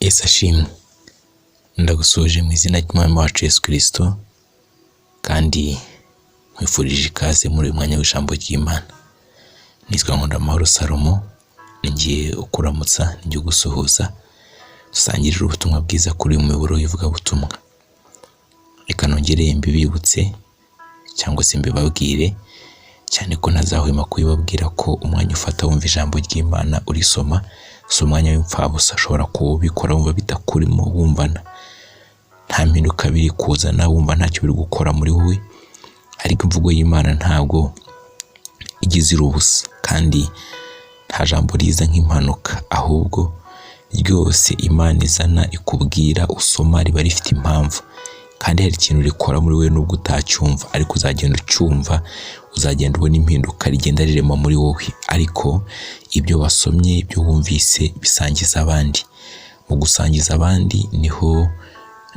Yesu ashimwe. Ndagusoje mu izina ry'Umwami wacu Yesu Kristo kandi nkwifurije ikaze muri uyu mwanya w'ijambo ry'Imana. Nitwa Nkundamahoro Salomo, ngiye ukuramutsa, ngiye gusuhuza, dusangirira ubutumwa bwiza kuri uyu muyoboro w'ivugabutumwa. Reka nongere mbibibutse cyangwa se mbibabwire, cyane ko ntazahwema kubibabwira ko umwanya ufata wumva ijambo ry'Imana urisoma, si umwanya w'impfabusa. Ushobora kubikora wumva bitakurimo, wumvana nta mpinduka biri kuzana, wumva ntacyo biri gukora muri wowe, ariko imvugo y'Imana ntabwo igizira ubusa kandi nta jambo riza nk'impanuka, ahubwo ryose Imana izana ikubwira usoma riba rifite impamvu, kandi hari ikintu rikora muri wowe nubwo utacyumva, ariko uzagenda ucyumva, uzagenda ubona impinduka rigenda rirema muri wowe. Ariko ibyo wasomye, ibyo wumvise bisangiza abandi. Mu gusangiza abandi niho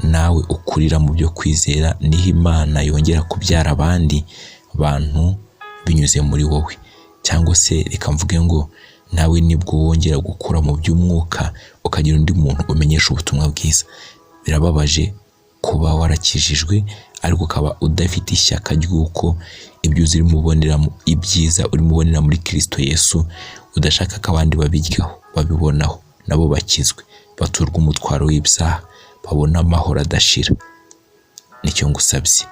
nawe ukurira mu byo kwizera, niho Imana yongera kubyara abandi bantu binyuze muri wowe. Cyangwa se reka mvuge ngo nawe nibwo wongera gukura mu by'umwuka, ukagira undi muntu umenyesha ubutumwa bwiza. Birababaje kuba warakijijwe ariko ukaba udafite ishyaka ry'uko ibyo urimo uboneramo ibyiza urimo ubonera muri Kristo Yesu, udashaka ko abandi babiryaho, babibonaho, nabo bakizwe, baturwa umutwaro w'ibyaha, babona amahoro adashira. Nicyo ngusabye,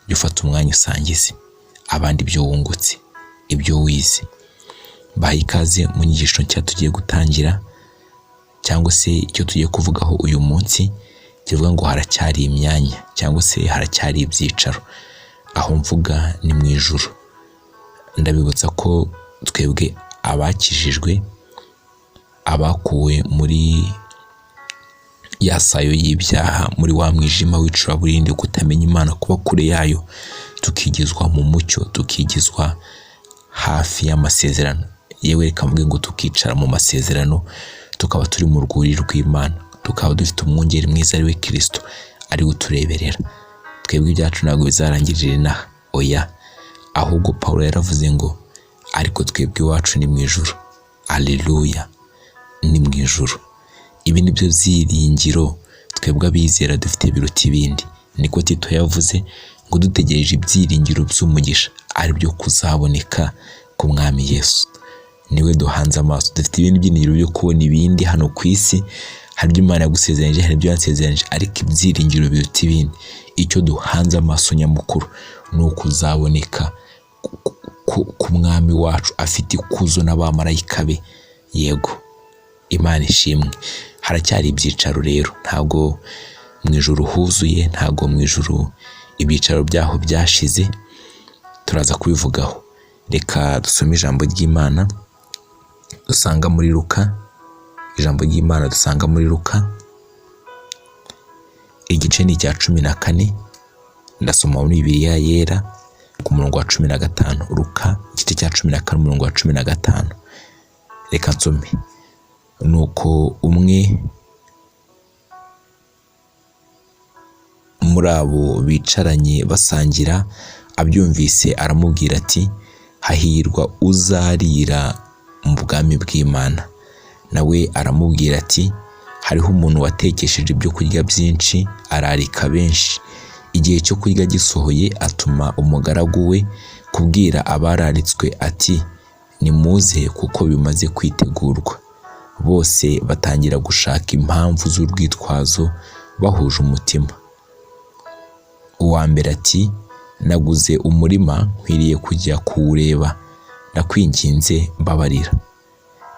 jya ufata umwanya usangize abandi ibyo wungutse, ibyo wize. Baha ikaze mu nyigisho nshya tugiye gutangira, cyangwa se icyo tugiye kuvugaho uyu munsi kivuga ngo haracyari imyanya, cyangwa se haracyari ibyicaro. Aho mvuga ni mu ijuru. Ndabibutsa ko twebwe abakijijwe, abakuwe muri ya sayo y'ibyaha, muri wa mwijima w'icuraburindi, kutamenya Imana, kuba kure yayo, tukigizwa mu mucyo, tukigizwa hafi y'amasezerano. Yewe reka mvuge ngo tukicara mu masezerano, tukaba turi mu rwuri rw'Imana, tukaba dufite umwungeri mwiza ari we Kristo, ari utureberera. Twebwe ibyacu ntabwo bizarangirira inaha, oya, ahubwo Pawulo yaravuze ngo ariko twebwe iwacu ni mu ijuru. Aleluya, ni mu ijuru. Ibi ni byo byiringiro twebwe abizera dufite biruta ibindi. Niko Tito yavuze ngo dutegereje ibyiringiro by'umugisha, ari byo kuzaboneka ku Mwami Yesu. Niwe duhanze amaso. Dufite ibindi byiringiro byo kubona ibindi hano ku isi, hari ibyo Imana yagusezeranyije, hari ibyo yansezeranyije, ariko ibyiringiro biruta ibindi. Icyo duhanze amaso nyamukuru ni ukuzaboneka ku Mwami wacu afite ikuzo n'abamarayika be. Yego, Imana ishimwe. Haracyari ibyicaro rero, ntabwo mu ijuru huzuye, ntabwo mu ijuru ibyicaro byaho byashize. Turaza kubivugaho. Reka dusome ijambo ry'Imana dusanga muri Luka. Ijambo ry'Imana dusanga muri Luka, igice ni icya 14. Ndasoma muri Bibiliya yera ku murongo wa 15. Luka igice cya 14 umurongo wa 15. Reka nsome. Nuko umwe muri abo bicaranye basangira abyumvise, aramubwira ati, hahirwa uzarira mu bwami bw'Imana. Nawe aramubwira ati, hariho umuntu watekesheje ibyo kurya byinshi, ararika benshi. Igihe cyo kurya gisohoye, atuma umugaragu we kubwira abararitswe ati, nimuze kuko bimaze kwitegurwa. Bose batangira gushaka impamvu z'urwitwazo, bahuje umutima. Uwa mbere ati, naguze umurima, nkwiriye kujya kuwureba, ndakwinginze mbabarira.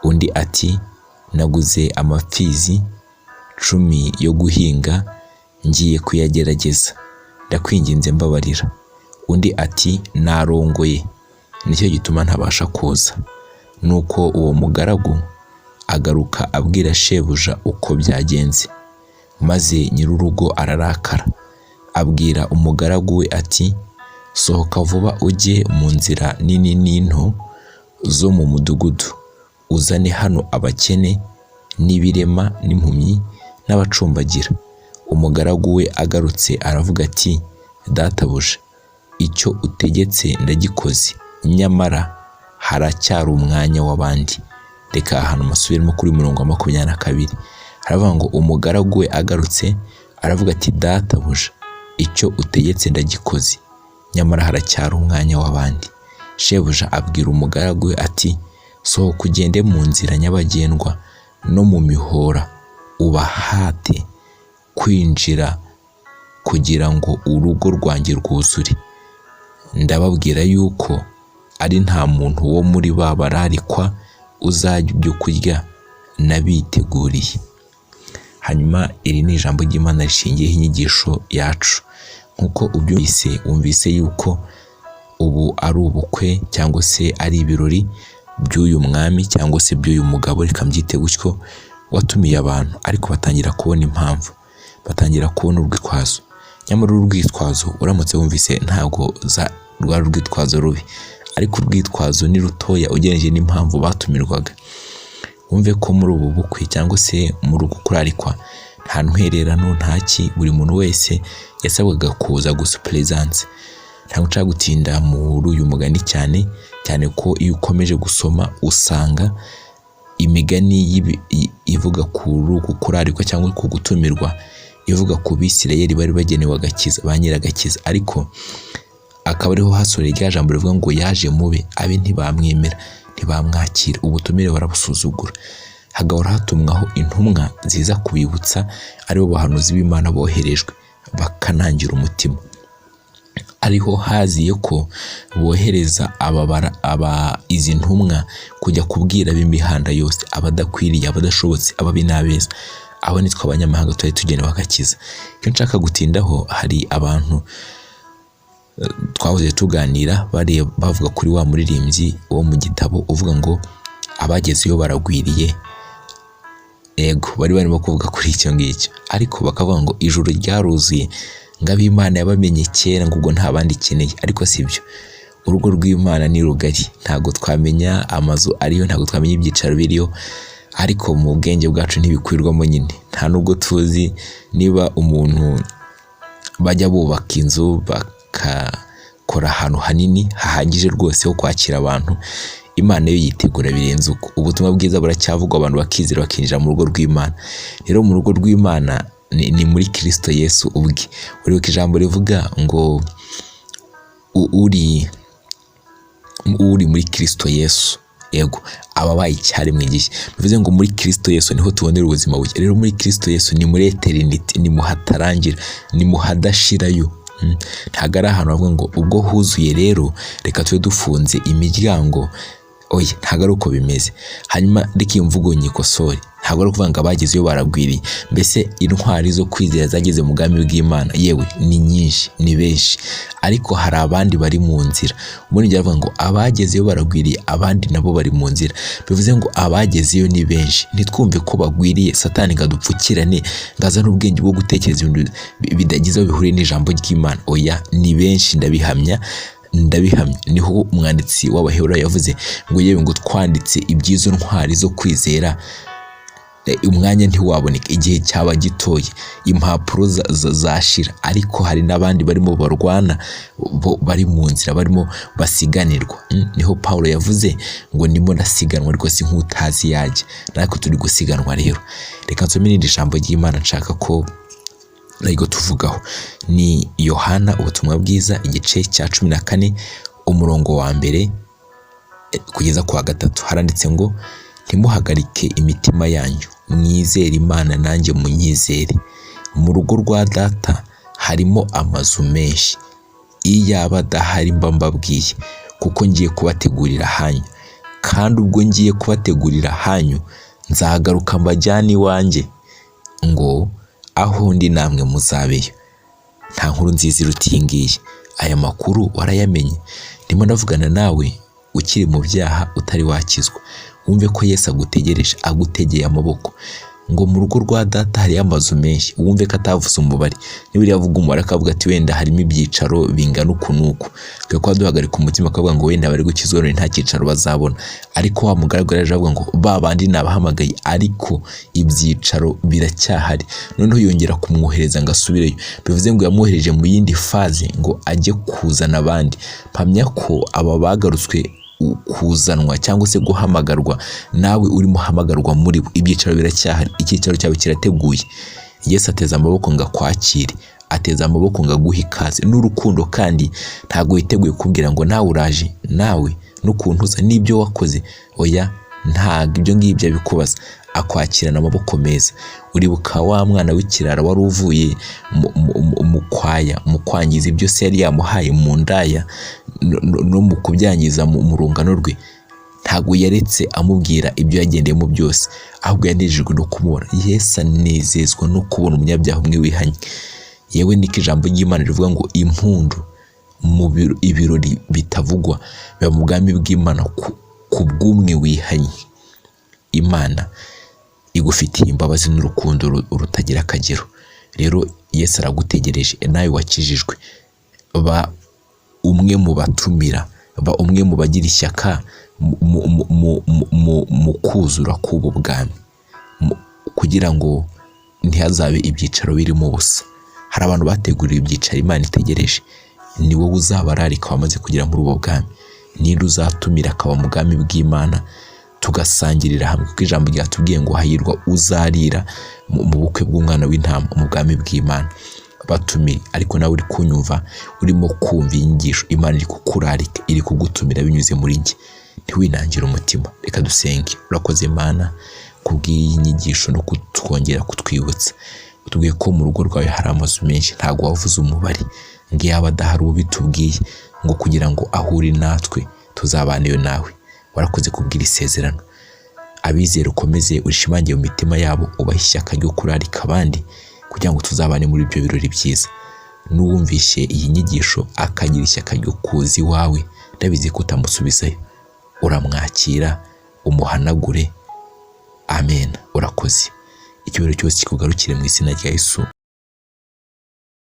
Undi ati, naguze amapfizi 10 yo guhinga, ngiye kuyagerageza, ndakwinginze mbabarira. Undi ati, narongoye, nicyo gituma ntabasha kuza. Nuko uwo mugaragu agaruka abwira shebuja uko byagenze, maze nyir'urugo ararakara. Abwira umugaragu we ati, sohoka vuba ujye mu nzira nini n'into zo mu mudugudu, uzane hano abakene n'ibirema n'impumyi n'abacumbagira. Umugaragu we agarutse aravuga ati, databuja, icyo utegetse ndagikoze, nyamara haracyari umwanya w'abandi. Reka ahantu masubiremo kuri murongo wa 22. haravuga ngo umugaragu we agarutse aravuga ati databuja, icyo utegetse ndagikoze, nyamara haracyari umwanya w'abandi. Shebuja abwira umugaragu we ati sohoka ugende mu nzira nyabagendwa no mu mihora, ubahate kwinjira kugira ngo urugo rwanjye rwuzure. Ndababwira yuko ari nta muntu wo muri ba bararikwa uzajya ibyo kurya nabiteguriye. Hanyuma iri ni ijambo ry'Imana rishingiyeho inyigisho yacu. Nk'uko ubyumvise, wumvise yuko ubu ari ubukwe cyangwa se ari ibirori by'uyu mwami cyangwa se by'uyu mugabo, reka mbyite gutyo, watumiye abantu, ariko batangira kubona impamvu, batangira kubona urwitwazo. Nyamara urwitwazo uramutse wumvise ntabwo rwari urwitwazo rubi, ariko urwitwazo ni rutoya ugereranije n'impamvu batumirwaga. Wumve ko muri ubu bukwe cyangwa se muri uku kurarikwa nta ntwererano, ntaki, buri muntu wese yasabwaga kuza gusa presence. Ntabwo nshaka gutinda muri uyu mugani cyane ko iyo ukomeje gusoma usanga imigani ivuga ku kurarikwa cyangwa ku gutumirwa ivuga ku Bisirayeli bari bagenewe agakiza, ba nyiragakiza, ariko akaba ariho hasoreye rya jambo rivuga ngo yaje mube, abe ntibamwemera, ntibamwakira, ubutumire barabusuzugura. Hagahora hatumwaho intumwa ziza kubibutsa, aribo bahanuzi b'Imana boherejwe bakanangira umutima. Ariho haziye ko bohereza izi ntumwa kujya kubwira b'imihanda yose, abadakwiriye, abadashobotse, ababi n'abeza, abo nitwe abanyamahanga twari tugenewe agakiza. Icyo nshaka gutindaho, hari abantu twahoze tuganira bavuga kuri wa muririmbyi wo mu gitabo uvuga ngo abagezeyo baragwiriye. Ego, bari barimo kuvuga kuri icyo ngicyo, ariko bakavuga ngo ijuru ryaruzuye, ngo ab'Imana yabamenye kera, ngo ubwo nta bandi ikeneye. Ariko sibyo, urugo rw'Imana ni rugari, ntabwo twamenya amazu ariyo, ntabwo twamenya ibyicaro biriyo, ariko mu bwenge bwacu ntibikwirwamo nyine. Nta nubwo tuzi niba umuntu bajya bubaka inzu bakakora ahantu hanini hahagije rwose ho kwakira abantu. Imana yo yitegura birenze uko. Ubutumwa bwiza buracyavugwa, abantu bakizera bakinjira mu rugo rw'Imana. Rero mu rugo rw'Imana ni muri Kristo Yesu ubwe. Uribuka ijambo rivuga ngo uri muri Kristo Yesu, yego, ababaye icyaremwe gishya. Bivuze ngo muri Kristo Yesu niho tubonera ubuzima bushya. Rero muri Kristo Yesu ni muri eternity, ni muhatarangira, ni muhadashirayo. Ntabwo ari ahantu bavuga ngo ubwo huzuye rero reka tube dufunze imiryango. Oya, ntabwo ari uko bimeze. Hanyuma reka iyo mvugo nyikosore, ntabwo ari ukuvuga ngo abagezeyo baragwiriye. Mbese intwari zo kwizera zageze mu bwami bw'Imana, yewe ni nyinshi, ni benshi, ariko hari abandi bari mu nzira. Ubundi njya bavuga ngo abagezeyo baragwiriye, abandi nabo bari mu nzira. Bivuze ngo abagezeyo ni benshi, ntitwumve ko bagwiriye Satani ngadupfukirane ngazana ubwenge bwo gutekereza ibintu bidagize aho bihuriye n'ijambo ry'Imana. Oya, ni benshi, ndabihamya. Niho umwanditsi w'Abaheburayo yavuze ngo yewe ngo twanditse iby'izo ntwari zo kwizera, umwanya ntiwaboneka, igihe cyaba gitoye, impapuro zashira, ariko hari n'abandi barimo barwana, bari mu nzira, barimo basiganirwa. Niho Pawulo yavuze ngo ndimo ndasiganwa ariko si nk'utazi yajya. Natwe turi gusiganwa. Rero reka nsome n'indi jambo ry'Imana nshaka ko ariko tuvugaho. Ni Yohana ubutumwa bwiza igice cya 14 umurongo wa 1 kugeza ku wa 3. Haranditse ngo ntimuhagarike imitima yanyu, mwizere Imana nanjye munyizere. Mu rugo rwa Data harimo amazu menshi, iyaba adahari mba mbabwiye, kuko ngiye kubategurira hanyu. Kandi ubwo ngiye kubategurira hanyu nzagaruka mbajyane iwanjye, ngo aho ndi namwe muzabeyo. Nta nkuru nziza iruta iyi ngiyi. Aya makuru warayamenye. Ndimo ndavugana nawe ukiri mu byaha utari wakizwa. Wumve ko Yesu agutegereje, agutegeye amaboko. Ngo mu rugo rwa Data hari amazu menshi. Wumve ko atavuze umubare. Niba yavuga umubare akavuga ati wenda harimo ibyicaro bingana uku nuku, ko duhagarika umutima akavuga ngo wenda bari gukizwa nta cyicaro bazabona. Ariko wa mugaragara yaje avuga ngo babandi nabahamagaye, ariko ibyicaro biracyahari. Noneho yongera kumwohereza ngo asubireyo. Bivuze ngo yamwohereje mu yindi faze ngo ajye kuzana abandi. Mpamya ko aba bagarutswe kuzanwa cyangwa se guhamagarwa, nawe urimo hamagarwa muri bo. Ibyicaro biracyahari, icyicaro cyawe kirateguye. Yesu ateze amaboko ngo akwakire, ateze amaboko ngo aguhe ikaze n'urukundo, kandi ntabwo yiteguye kubwira ngo nawe uraje, nawe n'ukuntu uza n'ibyo wakoze. Oya, ntabwo ibyo ngibyo abikubaza. Akwakirana amaboko meza. Uribuka wa mwana w'ikirara wari uvuye mu kwangiza ibyo se yari yamuhaye mu ndaya no mu kubyangiza mu rungano rwe. Ntabwo yaretse amubwira ibyo yagendeyemo byose, ahubwo yanejejwe no kumubona. Yesu anezezwa no kubona umunyabyaha umwe wihanye. Yewe niko ijambo ry'Imana rivuga ngo impundu mu ibirori bitavugwa biba mu bwami bw'Imana ku bw'umwe wihanye. Imana igufitiye imbabazi n'urukundo rutagira akagero. Rero Yesu aragutegereje, nawe wakijijwe. Ba umwe mu batumira, ba umwe mu bagira ishyaka mu kuzura k'ubu bwami, kugira ngo ntihazabe ibyicaro birimo ubusa. Hari abantu bateguriye ibyicaro Imana itegereje. Ni wowe uzabararika wamaze kugera muri ubu bwami. Ninde uzatumira akaba mu bwami bw'Imana, tugasangirira hamwe, kuko ijambo ryatubwiye ngo hahirwa uzarira mu bukwe bw'umwana w'intama mu bwami bw'Imana. Batumire. Ariko nawe uri kunyumva, urimo kumva inyigisho, Imana iri kukurarika, iri kugutumira binyuze muri njye. Ntiwinangire umutima. Reka dusenge. Urakoze Imana kubw'iyi nyigisho no kutwongera kutwibutsa. Utubwiye ko mu rugo rwawe hari amazu menshi, ntabwo wavuze umubare. Ngo yaba adahari ubitubwiye, ngo kugira ngo ahure natwe tuzabaneyo nawe. Warakoze kubwira isezerano. Abizera ukomeze urishimangiye mu mitima yabo, ubahe ishyaka ryo kurarika abandi, kugira ngo tuzabane muri ibyo birori byiza. N'uwumvishe iyi nyigisho akagira ishyaka ryo kuza iwawe, ndabizi ko utamusubizayo. Uramwakira, umuhanagure. Amen. Urakoze. Icyubahiro cyose kikugarukire mu izina rya Yesu.